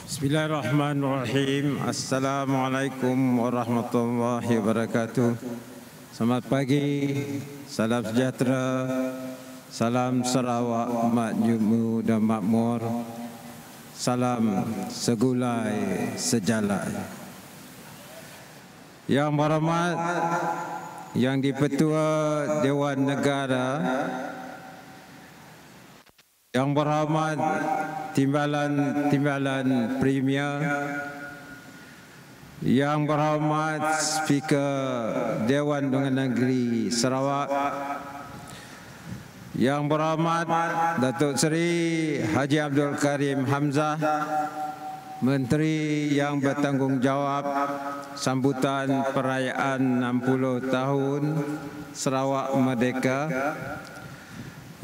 Bismillahirrahmanirrahim. Assalamualaikum warahmatullahi wabarakatuh. Selamat pagi, salam sejahtera, salam Sarawak makmur dan makmur, salam segulai sejalai. Yang berhormat Yang di-Pertua Dewan Negara, yang berhormat Timbalan Premier, yang berhormat Speaker Dewan Undangan Negeri Sarawak, yang berhormat Datuk Seri Haji Abdul Karim Hamzah, Menteri yang bertanggungjawab sambutan perayaan 60 tahun Sarawak Merdeka,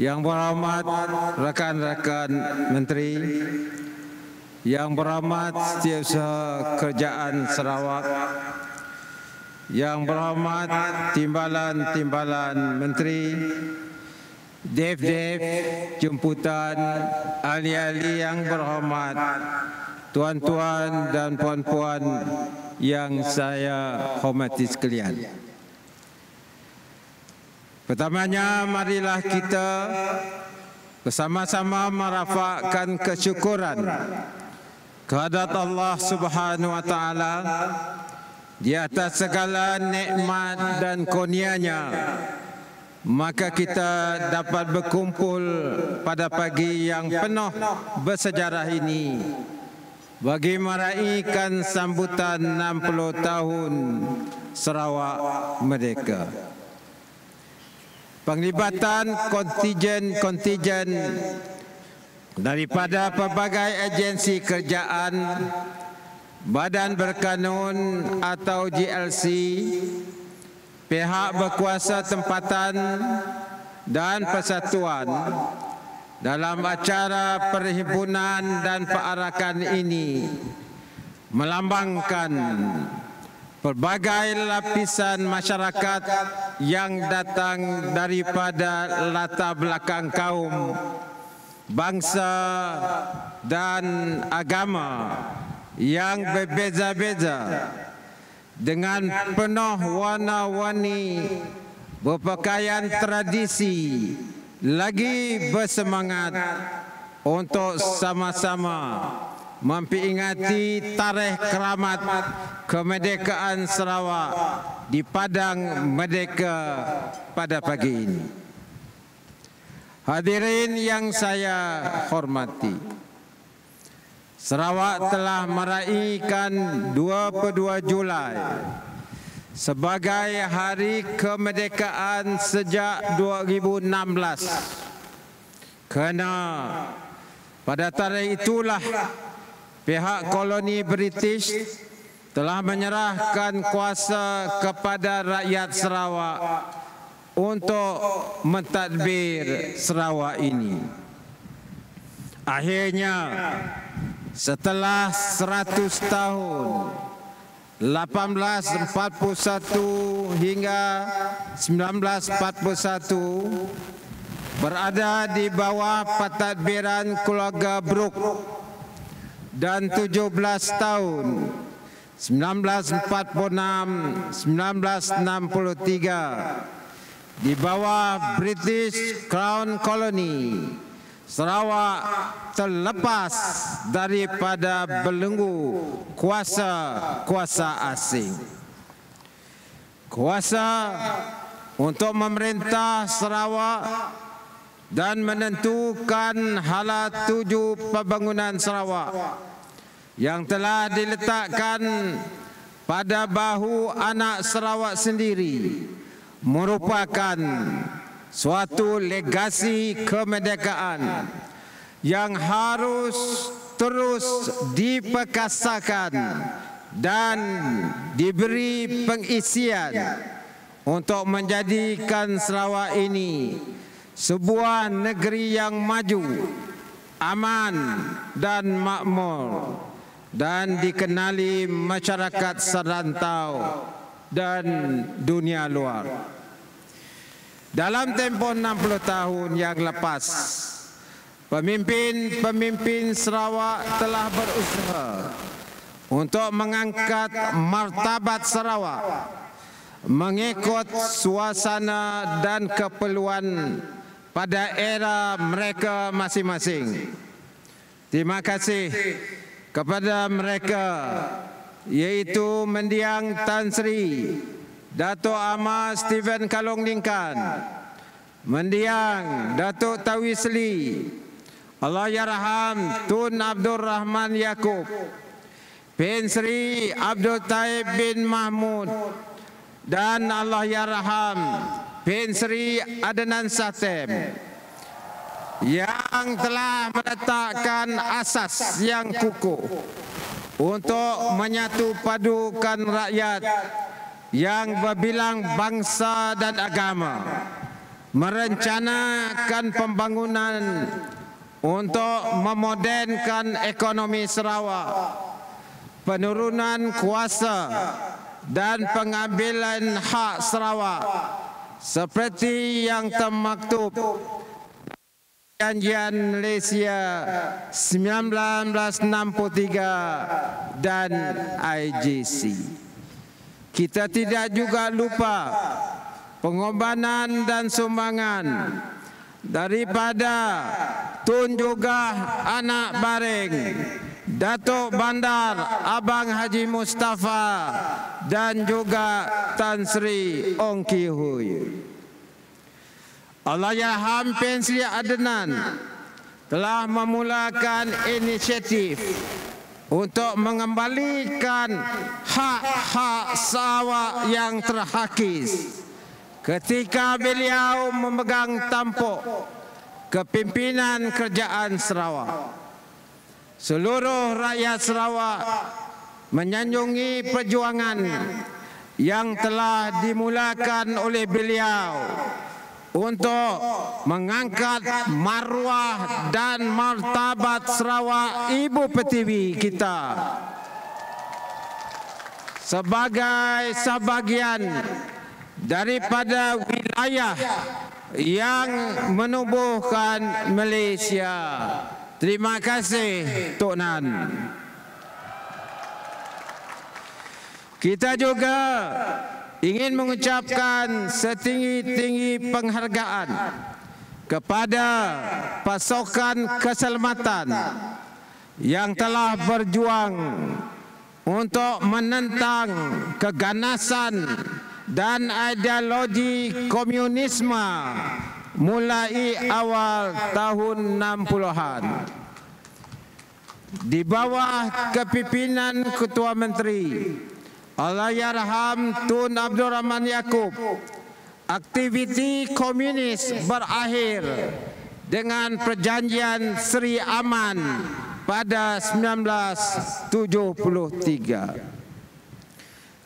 yang berhormat rakan-rakan menteri, yang berhormat Setiausaha Kerajaan Sarawak, yang berhormat timbalan-timbalan menteri, Dev-Dev jemputan, ahli-ahli yang berhormat, tuan-tuan dan puan-puan yang saya hormati sekalian. Pertamanya, marilah kita bersama-sama merafakkan kesyukuran kehadrat Allah Subhanahu wa Ta'ala di atas segala nikmat dan kurnia-Nya. Maka kita dapat berkumpul pada pagi yang penuh bersejarah ini bagi meraihkan sambutan 60 tahun Sarawak Merdeka. Penglibatan kontijen daripada pelbagai agensi kerajaan, badan berkanun atau GLC, pihak berkuasa tempatan dan persatuan dalam acara perhimpunan dan perarakan ini melambangkan pelbagai lapisan masyarakat yang datang daripada latar belakang kaum, bangsa dan agama yang berbeza-beza, dengan penuh warna-warni, berpakaian tradisi, lagi bersemangat untuk sama-sama memperingati tarikh keramat kemerdekaan Sarawak di Padang Merdeka pada pagi ini. Hadirin yang saya hormati, Sarawak telah meraihkan 22 Julai sebagai hari kemerdekaan sejak 2016, kerana pada tarikh itulah pihak koloni British telah menyerahkan kuasa kepada rakyat Sarawak untuk mentadbir Sarawak ini. Akhirnya, setelah 100 tahun, 1841 hingga 1941, berada di bawah pentadbiran keluarga Brooke, dan 17 tahun 1946-1963 di bawah British Crown Colony, Sarawak terlepas daripada belenggu kuasa asing. Kuasa untuk memerintah Sarawak dan menentukan hala tuju pembangunan Sarawak yang telah diletakkan pada bahu anak Sarawak sendiri merupakan suatu legasi kemerdekaan yang harus terus diperkasakan dan diberi pengisian untuk menjadikan Sarawak ini sebuah negeri yang maju, aman dan makmur, dan dikenali masyarakat serantau dan dunia luar. Dalam tempoh 60 tahun yang lepas, Pemimpin-pemimpin Sarawak telah berusaha untuk mengangkat martabat Sarawak mengikut suasana dan keperluan pada era mereka masing-masing. Terima kasih kepada mereka, yaitu Mendiang Tan Sri Dato' Ahmad Steven Kalong Lingkan, Mendiang Datuk Tawi Sli Allahyarham Tun Abdul Rahman Yaakob, Pen Sri Abdul Taib bin Mahmud, dan Allahyarham Pen Sri Adnan Satem, yang telah meletakkan asas yang kukuh untuk menyatu padukan rakyat yang berbilang bangsa dan agama, merencanakan pembangunan untuk memodernkan ekonomi Sarawak, penurunan kuasa dan pengambilan hak Sarawak seperti yang termaktub Perjanjian Malaysia 1963 dan IGC. Kita tidak juga lupa pengorbanan dan sumbangan daripada Tun juga anak Baring, Datuk Bandar Abang Haji Mustafa, dan juga Tan Sri Ong Ki Hui. Allahyarham Pen Sri Adnan telah memulakan inisiatif untuk mengembalikan hak-hak Sarawak yang terhakis ketika beliau memegang tampuk kepimpinan kerajaan Sarawak. Seluruh rakyat Sarawak menyanjungi perjuangan yang telah dimulakan oleh beliau untuk mengangkat maruah dan martabat Sarawak Ibu Pertiwi kita sebagai sebahagian daripada wilayah yang menubuhkan Malaysia. Terima kasih, Tok Nan. Kita juga ingin mengucapkan setinggi-tinggi penghargaan kepada pasukan keselamatan yang telah berjuang untuk menentang keganasan dan ideologi komunisme mulai awal tahun 60-an. Di bawah kepimpinan Ketua Menteri Allahyarham Tun Abdul Rahman Yaakob, aktiviti komunis berakhir dengan Perjanjian Seri Aman pada 1973.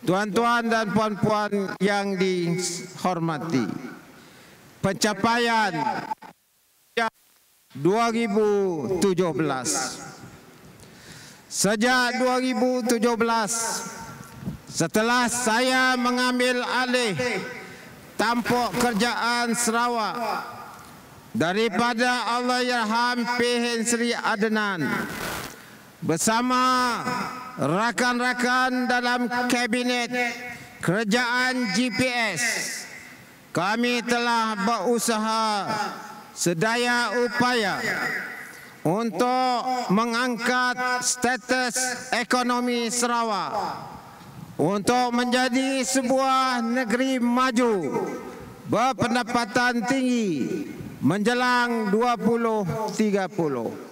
Tuan-tuan dan puan-puan yang dihormati, pencapaian 2017. Sejak 2017, setelah saya mengambil alih tampuk kerajaan Sarawak daripada Allahyarham Pen Sri Adnan, bersama rakan-rakan dalam kabinet kerajaan GPS, kami telah berusaha sedaya upaya untuk mengangkat status ekonomi Sarawak untuk menjadi sebuah negeri maju berpendapatan tinggi menjelang 2030.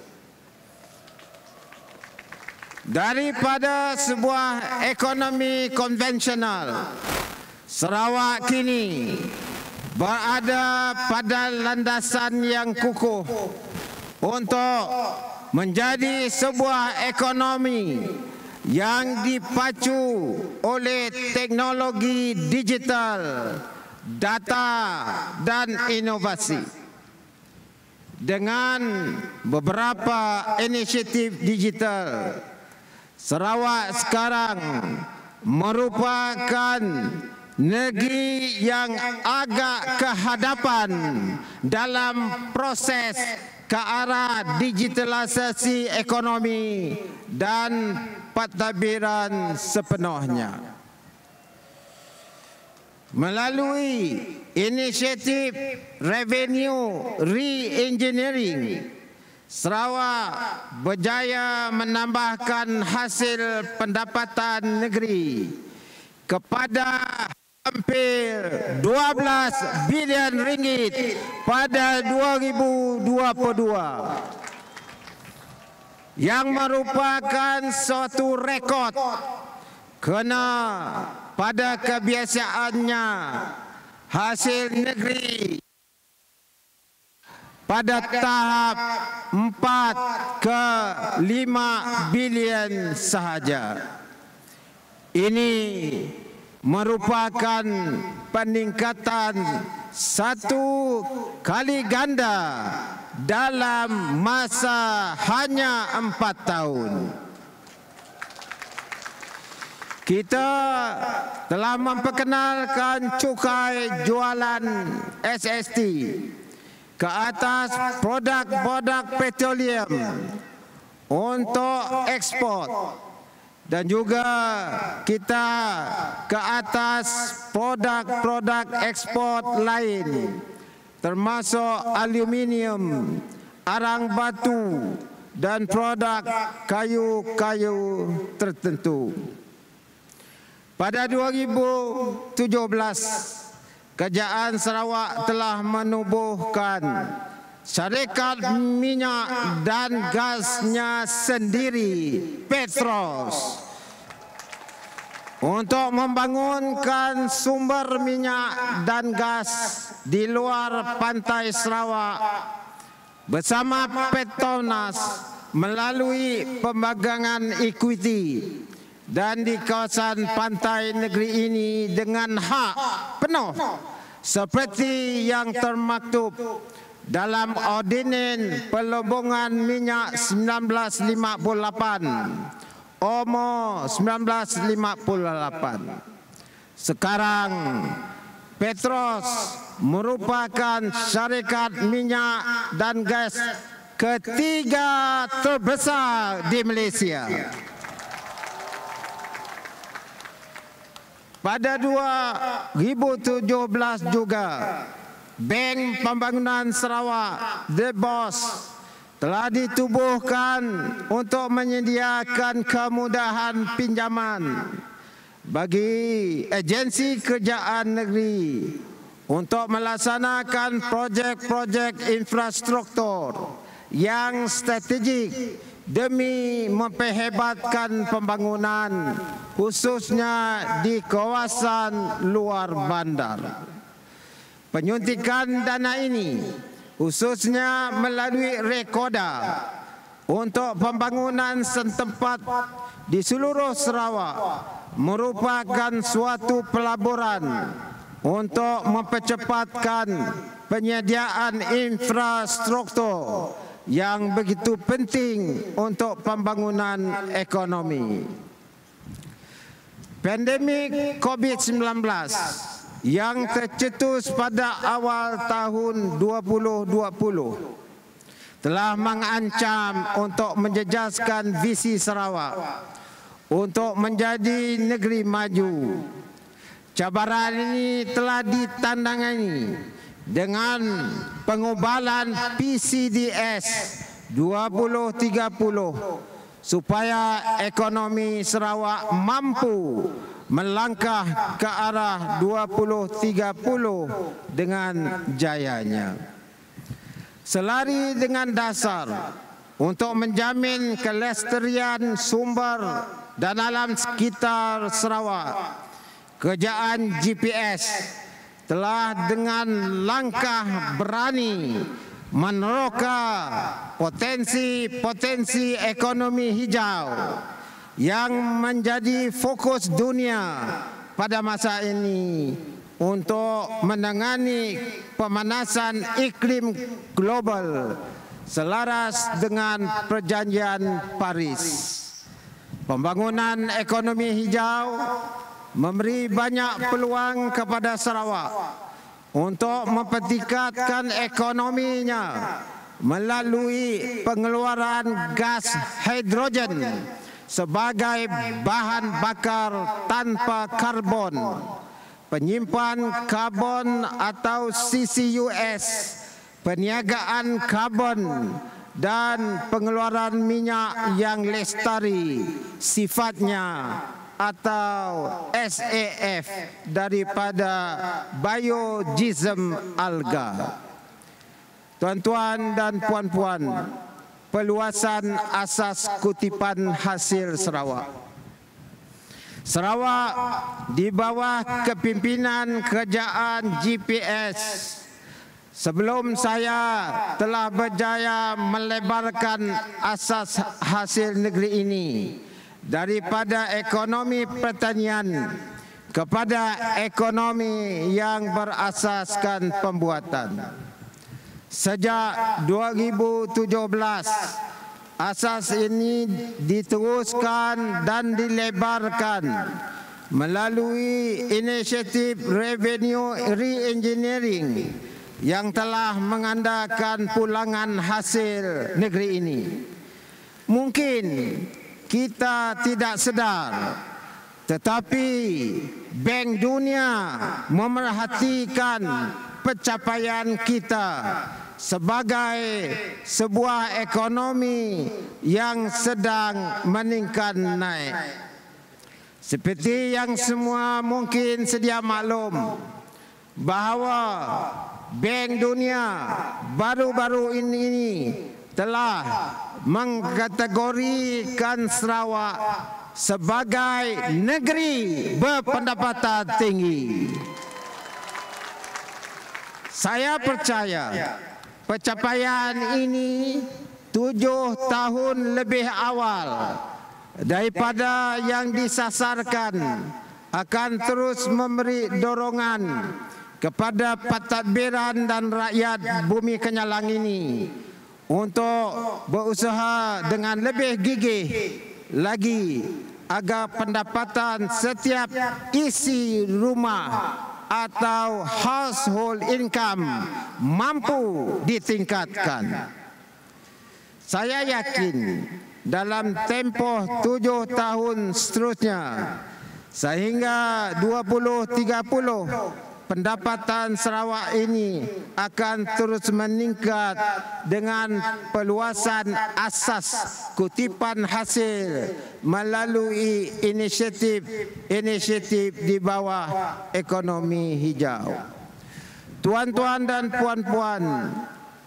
Daripada sebuah ekonomi konvensional, Sarawak kini berada pada landasan yang kukuh untuk menjadi sebuah ekonomi yang dipacu oleh teknologi digital, data dan inovasi. Dengan beberapa inisiatif digital, Sarawak sekarang merupakan negeri yang agak ke hadapan dalam proses ke arah digitalisasi ekonomi dan pentadbiran sepenuhnya. Melalui inisiatif revenue re-engineering, Sarawak berjaya menambahkan hasil pendapatan negeri kepada hampir 12 bilion ringgit pada 2022 yang merupakan suatu rekod kerana pada kebiasaannya hasil negeri pada tahap 4 ke 5 bilion sahaja. Ini merupakan peningkatan 1 kali ganda dalam masa hanya 4 tahun. Kita telah memperkenalkan cukai jualan SST ke atas produk-produk petroleum untuk ekspor, dan juga kita ke atas produk-produk ekspor lain termasuk aluminium, arang batu dan produk kayu-kayu tertentu. Pada 2017, Kerajaan Sarawak telah menubuhkan syarikat minyak dan gasnya sendiri, Petros, untuk membangunkan sumber minyak dan gas di luar pantai Sarawak bersama Petronas melalui pembagangan ekuiti dan di kawasan pantai negeri ini dengan hak penuh seperti yang termaktub dalam Ordinen Pelubungan Minyak 1958 OMO 1958. Sekarang Petros merupakan syarikat minyak dan gas ketiga terbesar di Malaysia. Pada 2017 juga, Bank Pembangunan Sarawak, The Boss, telah ditubuhkan untuk menyediakan kemudahan pinjaman bagi agensi kerajaan negeri untuk melaksanakan projek-projek infrastruktur yang strategik demi memperhebatkan pembangunan khususnya di kawasan luar bandar. Penyuntikan dana ini khususnya melalui rekoda untuk pembangunan setempat di seluruh Sarawak merupakan suatu pelaburan untuk mempercepatkan penyediaan infrastruktur yang begitu penting untuk pembangunan ekonomi. Pandemik COVID-19 yang tercetus pada awal tahun 2020 telah mengancam untuk menjejaskan visi Sarawak untuk menjadi negeri maju. Cabaran ini telah ditandangani dengan pengubalan PCDS 2030 supaya ekonomi Sarawak mampu melangkah ke arah 2030 dengan jayanya. Selari dengan dasar untuk menjamin kelestarian sumber dan alam sekitar Sarawak, Kerajaan GPS telah dengan langkah berani meneroka potensi ekonomi hijau yang menjadi fokus dunia pada masa ini untuk menangani pemanasan iklim global selaras dengan perjanjian Paris. Pembangunan ekonomi hijau memberi banyak peluang kepada Sarawak untuk mempertingkatkan ekonominya melalui pengeluaran gas hidrogen sebagai bahan bakar tanpa karbon, penyimpan karbon atau CCUS, perniagaan karbon, dan pengeluaran minyak yang lestari sifatnya atau SAF daripada biodiesel alga. Tuan-tuan dan puan-puan, perluasan asas kutipan hasil Sarawak. Sarawak di bawah kepimpinan kerajaan GPS sebelum saya telah berjaya melebarkan asas hasil negeri ini daripada ekonomi pertanian kepada ekonomi yang berasaskan pembuatan. Sejak 2017, asas ini diteruskan dan dilebarkan melalui inisiatif revenue re-engineering yang telah mengandalkan pulangan hasil negeri ini. Mungkin kita tidak sedar, tetapi Bank Dunia memerhatikan pencapaian kita sebagai sebuah ekonomi yang sedang meningkat naik. Seperti yang semua mungkin sedia maklum bahawa Bank Dunia baru-baru ini telah mengkategorikan Sarawak sebagai negeri berpendapatan tinggi. Saya percaya pencapaian ini 7 tahun lebih awal daripada yang disasarkan akan terus memberi dorongan kepada pentadbiran dan rakyat bumi Kenyalang ini untuk berusaha dengan lebih gigih lagi agar pendapatan setiap isi rumah atau household income mampu ditingkatkan. Saya yakin dalam tempoh 7 tahun seterusnya sehingga 2030 pendapatan Sarawak ini akan terus meningkat dengan perluasan asas kutipan hasil melalui inisiatif di bawah ekonomi hijau. Tuan-tuan dan puan-puan,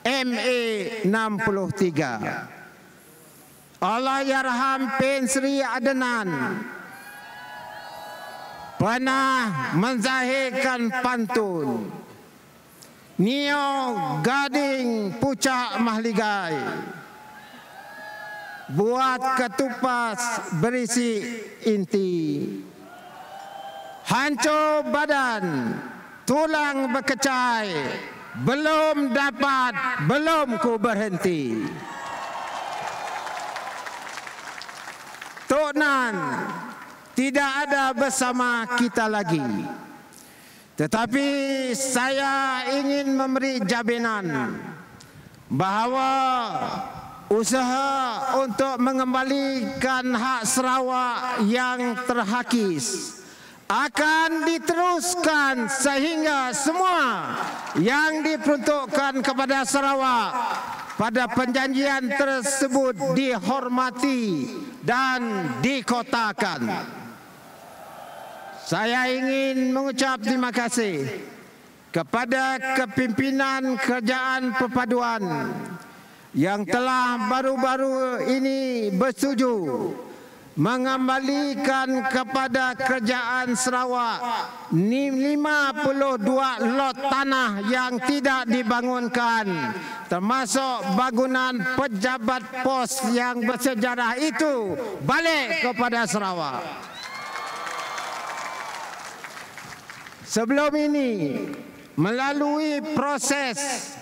MA 63, Allahyarham Pen Sri Adenan pernah menzahirkan pantun, Nio Gading Pucak Mahligai, buat ketupas berisi inti, hancur badan, tulang berkecai, belum ku berhenti. Tok Nan tidak ada bersama kita lagi, tetapi saya ingin memberi jaminan bahawa usaha untuk mengembalikan hak Sarawak yang terhakis akan diteruskan sehingga semua yang diperuntukkan kepada Sarawak pada perjanjian tersebut dihormati dan dikotakan. Saya ingin mengucap terima kasih kepada kepimpinan Kerajaan Perpaduan yang telah baru-baru ini bersetuju mengembalikan kepada Kerajaan Sarawak 52 lot tanah yang tidak dibangunkan, termasuk bangunan pejabat pos yang bersejarah itu balik kepada Sarawak. Sebelum ini, melalui proses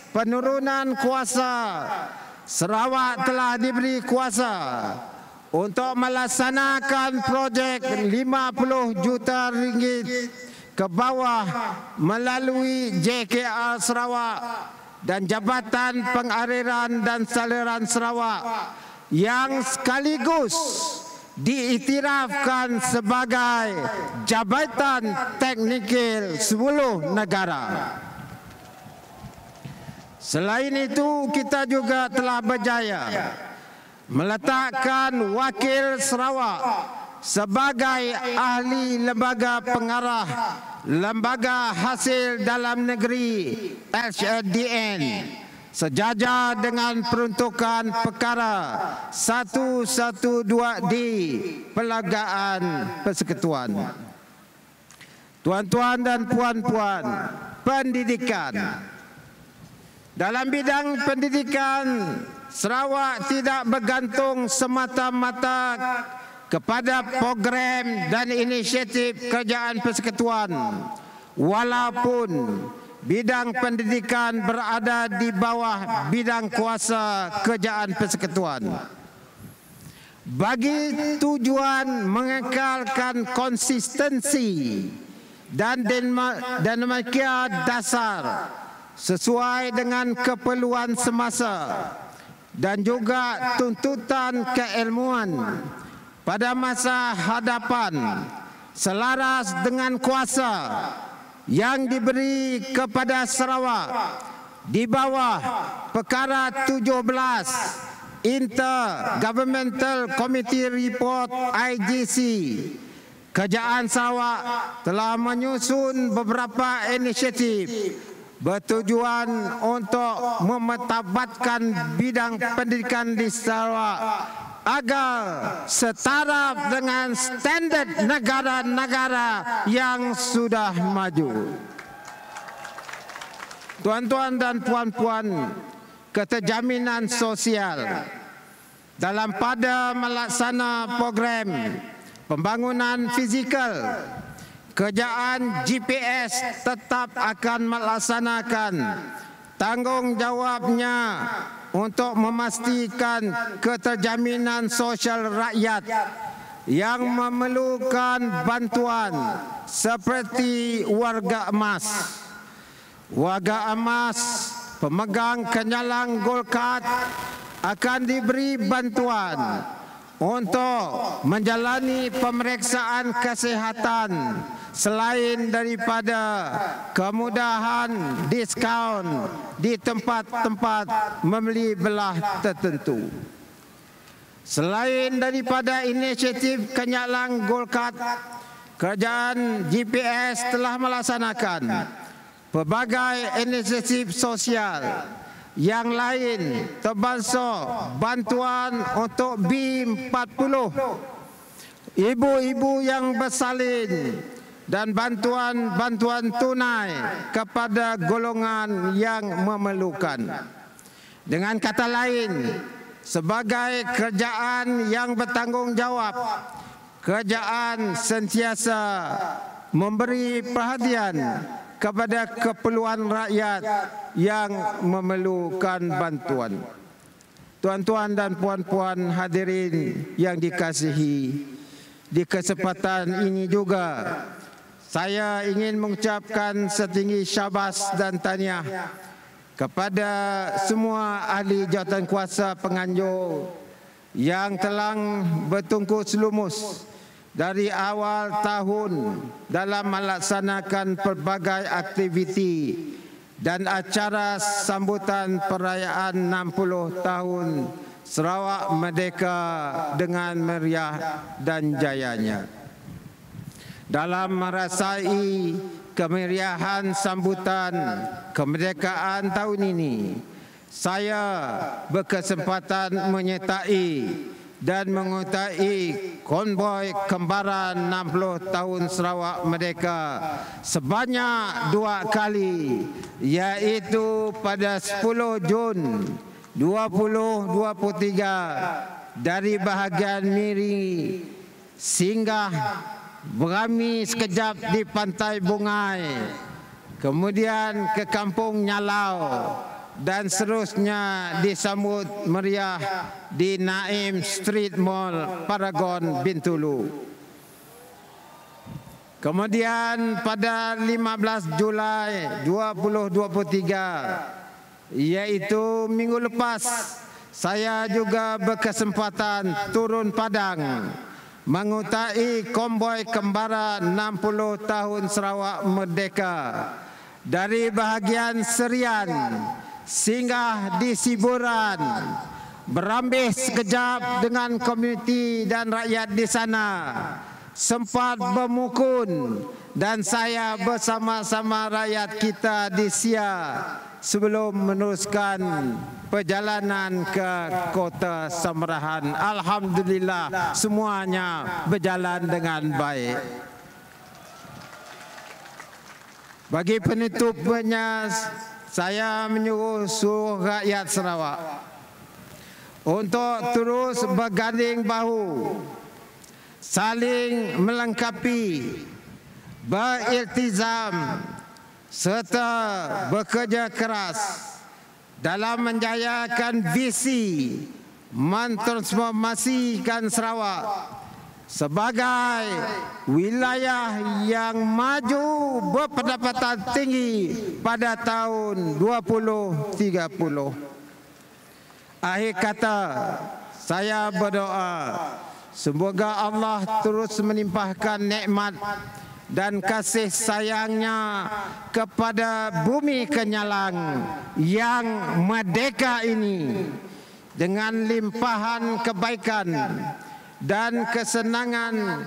penurunan kuasa, Sarawak telah diberi kuasa untuk melaksanakan projek 50 juta ringgit ke bawah melalui JKR Sarawak dan Jabatan Pengairan dan Saliran Sarawak yang sekaligus diiktirafkan sebagai Jabatan Teknikal 10 negara. Selain itu, kita juga telah berjaya meletakkan Wakil Sarawak sebagai ahli lembaga pengarah Lembaga Hasil Dalam Negeri HDN sejajar dengan peruntukan perkara 112 di Perlembagaan Persekutuan. Tuan-tuan dan puan-puan, pendidikan. Dalam bidang pendidikan, Sarawak tidak bergantung semata-mata kepada program dan inisiatif Kerajaan Persekutuan, walaupun bidang pendidikan berada di bawah bidang kuasa Kerajaan Persekutuan. Bagi tujuan mengekalkan konsistensi dan dinamika dasar sesuai dengan keperluan semasa dan juga tuntutan keilmuan pada masa hadapan, selaras dengan kuasa yang diberi kepada Sarawak di bawah Perkara 17 Intergovernmental Committee Report IGC. Kerajaan Sarawak telah menyusun beberapa inisiatif bertujuan untuk memertabatkan bidang pendidikan di Sarawak agar setara dengan standard negara-negara yang sudah maju. Tuan-tuan dan puan-puan, keterjaminan sosial dalam pada melaksana program pembangunan fizikal, Kerajaan GPS tetap akan melaksanakan tanggungjawabnya untuk memastikan keterjaminan sosial rakyat yang memerlukan bantuan seperti warga emas. Warga emas pemegang kenyalang Gold Card akan diberi bantuan untuk menjalani pemeriksaan kesihatan selain daripada kemudahan diskaun di tempat-tempat membeli belah tertentu. Selain daripada inisiatif kenyalang Gold Card, Kerajaan GPS telah melaksanakan pelbagai inisiatif sosial yang lain, termasuk bantuan untuk B40, ibu-ibu yang bersalin, dan bantuan-bantuan tunai kepada golongan yang memerlukan. Dengan kata lain, sebagai kerajaan yang bertanggungjawab, kerajaan sentiasa memberi perhatian kepada keperluan rakyat yang memerlukan bantuan. Tuan-tuan dan puan-puan hadirin yang dikasihi, di kesempatan ini juga saya ingin mengucapkan setinggi syabas dan tahniah kepada semua ahli jawatankuasa penganjur yang telah bertungkus lumus dari awal tahun dalam melaksanakan pelbagai aktiviti dan acara sambutan perayaan 60 tahun Sarawak Merdeka dengan meriah dan jayanya. Dalam merasai kemeriahan sambutan kemerdekaan tahun ini, saya berkesempatan menyertai dan mengutai konvoi kembaran 60 tahun Sarawak Merdeka sebanyak 2 kali, iaitu pada 10 Jun 2023 dari bahagian Miri singgah berami sekejap di Pantai Bungai, kemudian ke Kampung Nyalau, dan seterusnya disambut meriah di Naim Street Mall, Paragon, Bintulu. Kemudian pada 15 Julai 2023 Iaitu minggu lepas saya juga berkesempatan turun padang mengutai konvoi kembara 60 tahun Sarawak Merdeka dari bahagian Serian singgah di Siburan, berambih sekejap dengan komuniti dan rakyat di sana, sempat bermukun dan saya bersama-sama rakyat kita di Siak sebelum meneruskan perjalanan ke Kota Samarahan. Alhamdulillah semuanya berjalan dengan baik. Bagi penutupnya, saya menyuruh seluruh rakyat Sarawak untuk terus berganding bahu, saling melengkapi, beriltizam serta bekerja keras dalam menjayakan visi mentransformasikan Sarawak sebagai wilayah yang maju berpendapatan tinggi pada tahun 2030. Akhir kata, saya berdoa semoga Allah terus menimpahkan nikmat dan kasih sayangnya kepada bumi Kenyalang yang merdeka ini dengan limpahan kebaikan dan kesenangan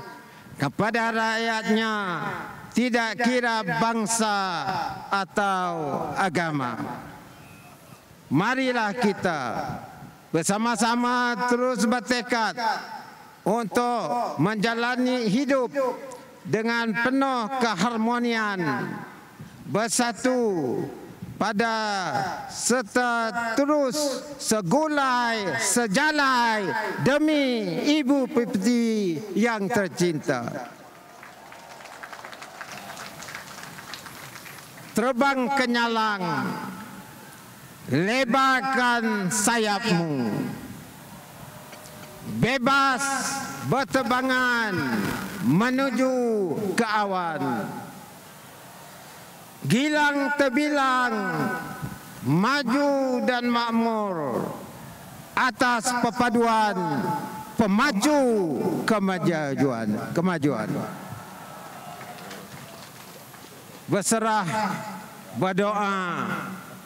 kepada rakyatnya, tidak kira bangsa atau agama. Marilah kita bersama-sama terus bertekad untuk menjalani hidup dengan penuh keharmonian, bersatu pada serta terus segulai sejalai demi Ibu Pertiwi yang tercinta. Terbang Kenyalang, lebarkan sayapmu, bebas berterbangan menuju ke awan. Gilang terbilang maju dan makmur atas perpaduan pemaju kemajuan. Berserah berdoa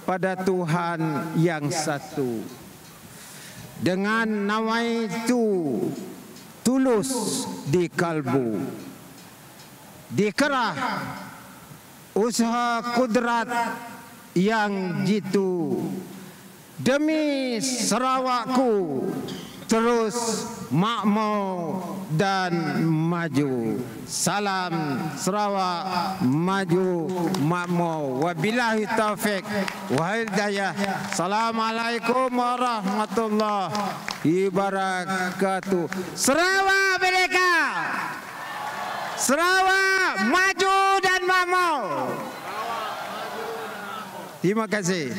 pada Tuhan yang satu dengan nawaitu tulus di kalbu, dikerah usaha kudrat yang jitu demi Sarawakku terus makmur dan maju. Salam Sarawak maju makmur. Wabillahi taufik wa hidayah. Assalamualaikum warahmatullahi wabarakatuh. Sarawak merdeka. Sarawak maju dan makmur. Terima kasih.